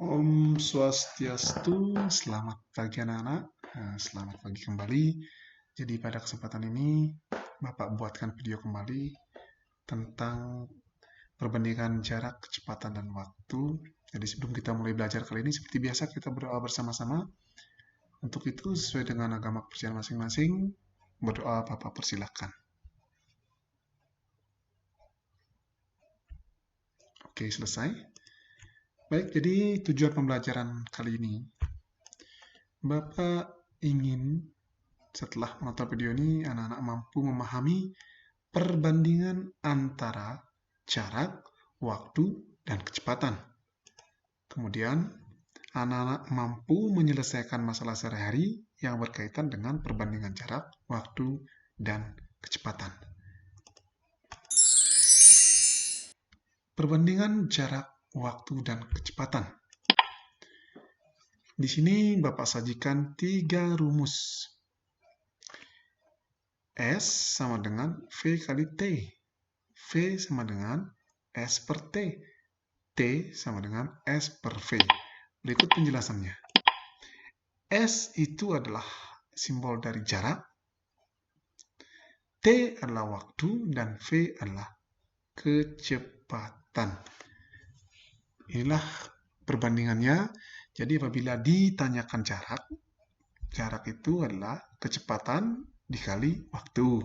Om Swastiastu, selamat pagi anak-anak. Selamat pagi kembali. Jadi pada kesempatan ini, Bapak buatkan video kembali tentang perbandingan jarak, kecepatan, dan waktu. Jadi sebelum kita mulai belajar kali ini, seperti biasa kita berdoa bersama-sama. Untuk itu, sesuai dengan agama kepercayaan masing-masing, berdoa Bapak persilahkan. Oke, selesai. Baik, jadi tujuan pembelajaran kali ini, Bapak ingin setelah menonton video ini, anak-anak mampu memahami perbandingan antara jarak, waktu, dan kecepatan. Kemudian, anak-anak mampu menyelesaikan masalah sehari-hari yang berkaitan dengan perbandingan jarak, waktu, dan kecepatan. Perbandingan jarak, waktu, dan kecepatan. Di sini Bapak sajikan 3 rumus. S sama dengan V kali T. V sama dengan S per T. T sama dengan S per V. Berikut penjelasannya. S itu adalah simbol dari jarak, T adalah waktu, dan V adalah kecepatan. Inilah perbandingannya. Jadi apabila ditanyakan jarak itu adalah kecepatan dikali waktu.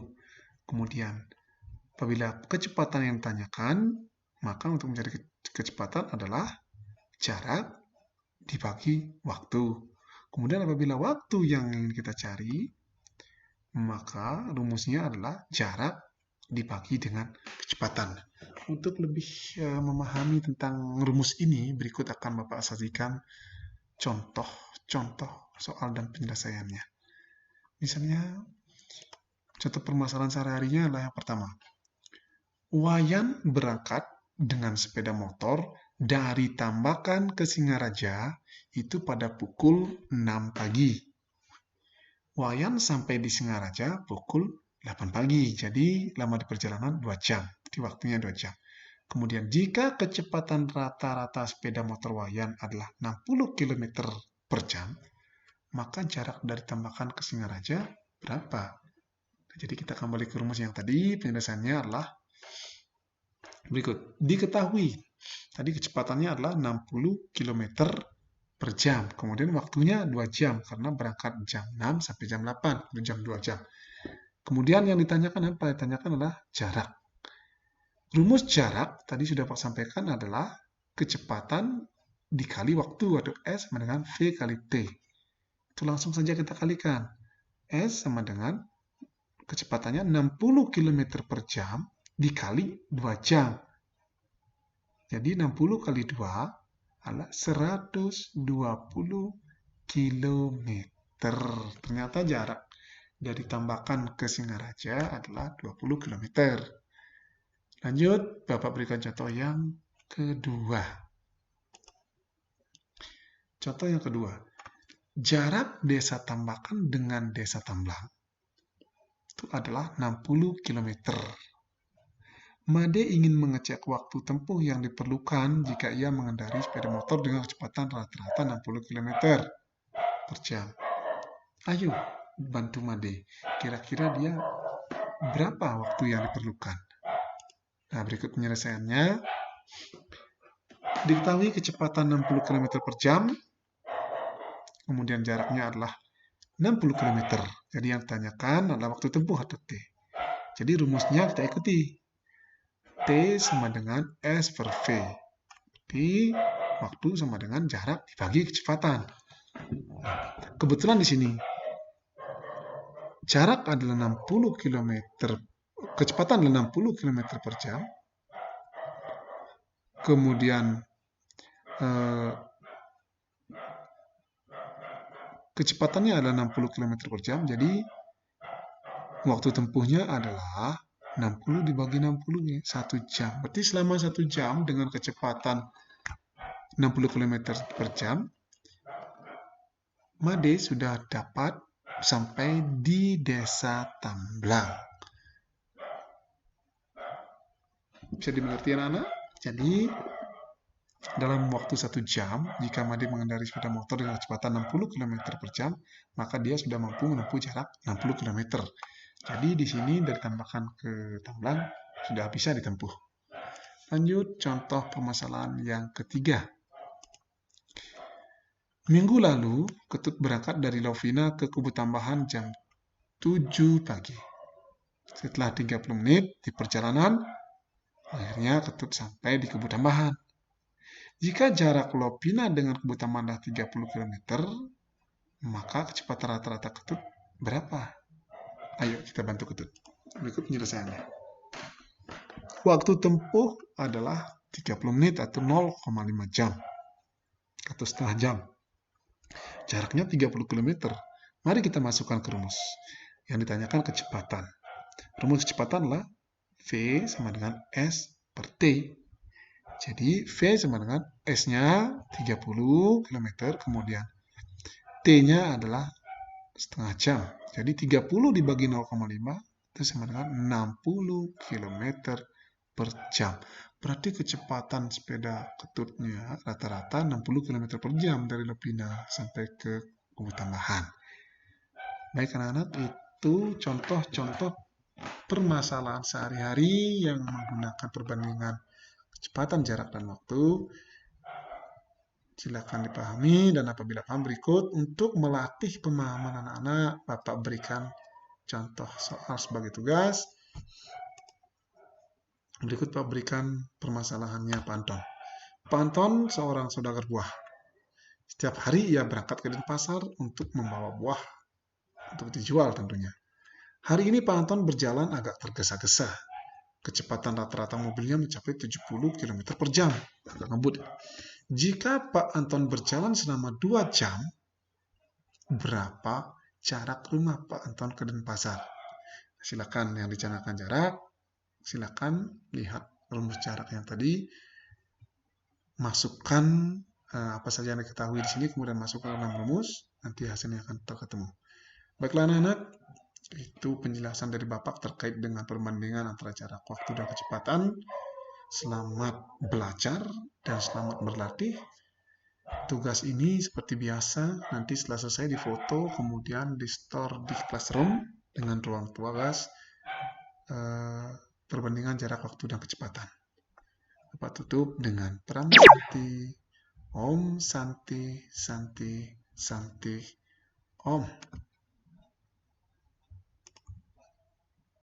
Kemudian apabila kecepatan yang ditanyakan, maka untuk mencari kecepatan adalah jarak dibagi waktu. Kemudian apabila waktu yang ingin kita cari, maka rumusnya adalah jarak dibagi dengan kecepatan. Untuk lebih memahami tentang rumus ini, berikut akan Bapak sajikan contoh-contoh soal dan penyelesaiannya. Misalnya, contoh permasalahan sehari-harinya adalah yang pertama. Wayan berangkat dengan sepeda motor dari Tambakan ke Singaraja itu pada pukul 6 pagi. Wayan sampai di Singaraja pukul 8 pagi. Jadi lama di perjalanan 2 jam. Jadi waktunya 2 jam. Kemudian jika kecepatan rata-rata sepeda motor Wayan adalah 60 km per jam, maka jarak dari Tambakan ke Singaraja berapa? Jadi kita kembali ke rumus yang tadi, penjelasannya adalah berikut. Diketahui, tadi kecepatannya adalah 60 km per jam. Kemudian waktunya 2 jam, karena berangkat jam 6 sampai jam 8, jam 2 jam. Kemudian yang ditanyakan apa? Ditanyakan adalah jarak. Rumus jarak, tadi sudah Pak sampaikan adalah kecepatan dikali waktu, atau S sama dengan V kali T. Itu langsung saja kita kalikan. S sama dengan kecepatannya 60 km per jam dikali 2 jam. Jadi 60 kali 2 adalah 120 km. Ternyata jarak dari Tambakan ke Singaraja adalah 20 km. Lanjut, Bapak berikan contoh yang kedua. Contoh yang kedua. Jarak desa Tambakan dengan desa Tamblang itu adalah 60 km. Made ingin mengecek waktu tempuh yang diperlukan jika ia mengendarai sepeda motor dengan kecepatan rata-rata 60 km per jam. Ayo, bantu Made. Kira-kira dia berapa waktu yang diperlukan? Nah, berikut penyelesaiannya. Diketahui kecepatan 60 km per jam, kemudian jaraknya adalah 60 km. Jadi yang ditanyakan adalah waktu tempuh atau T. Jadi rumusnya kita ikuti. T sama dengan S per V. Jadi waktu sama dengan jarak dibagi kecepatan. Kebetulan di sini jarak adalah 60 km, kecepatan adalah 60 km per jam. Kemudian kecepatannya adalah 60 km per jam. Jadi waktu tempuhnya adalah 60 dibagi 60, 1 jam. Berarti selama 1 jam dengan kecepatan 60 km per jam, Made sudah dapat sampai di desa Tamblang. Bisa dimengerti anak-anak? Jadi Dalam waktu 1 jam, jika Made mengendarai sepeda motor dengan kecepatan 60 km per jam, maka dia sudah mampu menempuh jarak 60 km. Jadi di sini dari tambahan ke tambahan sudah bisa ditempuh. Lanjut contoh permasalahan yang ketiga. Minggu lalu, Ketut berangkat dari Lovina ke Kubu Tambahan jam 7 pagi. Setelah 30 menit di perjalanan, akhirnya Ketut sampai di Kubu Tambahan. Jika jarak Lovina dengan Kubu Tambahan adalah 30 km, maka kecepatan rata-rata Ketut berapa? Ayo kita bantu Ketut. Berikut penyelesaiannya. Waktu tempuh adalah 30 menit atau 0,5 jam atau setengah jam. Jaraknya 30 km. Mari kita masukkan ke rumus. Yang ditanyakan kecepatan. Rumus kecepatan adalah V sama dengan S per T. Jadi V sama dengan S-nya 30 km, kemudian T-nya adalah setengah jam. Jadi 30 dibagi 0,5 itu sama dengan 60 km per jam. Berarti kecepatan sepeda Ketutnya rata-rata 60 km per jam dari Lovina sampai ke Kubu Tambahan. Baik anak-anak, itu contoh-contoh permasalahan sehari-hari yang menggunakan perbandingan kecepatan, jarak, dan waktu. Silakan dipahami, dan apabila paham berikut, untuk melatih pemahaman anak-anak, Bapak berikan contoh soal sebagai tugas. Berikut Pak berikan permasalahannya Pak Anton. Pak Anton seorang saudagar buah. Setiap hari ia berangkat ke Denpasar untuk membawa buah untuk dijual tentunya. Hari ini Pak Anton berjalan agak tergesa-gesa. Kecepatan rata-rata mobilnya mencapai 70 km per jam. Agak ngebut. Jika Pak Anton berjalan selama 2 jam, berapa jarak rumah Pak Anton ke Denpasar? Silakan yang dicanakan jarak, silakan lihat rumus jarak yang tadi, masukkan apa saja yang diketahui di sini, kemudian masukkan ke dalam rumus, nanti hasilnya akan terketemu. Baiklah anak-anak, itu penjelasan dari Bapak terkait dengan perbandingan antara jarak waktu dan kecepatan. Selamat belajar dan selamat berlatih. Tugas ini seperti biasa, nanti setelah selesai difoto, kemudian di store di classroom dengan ruang tugas perbandingan jarak waktu dan kecepatan. Bapak tutup dengan Pram Santi, Om Santi, Santi, Santi, Om.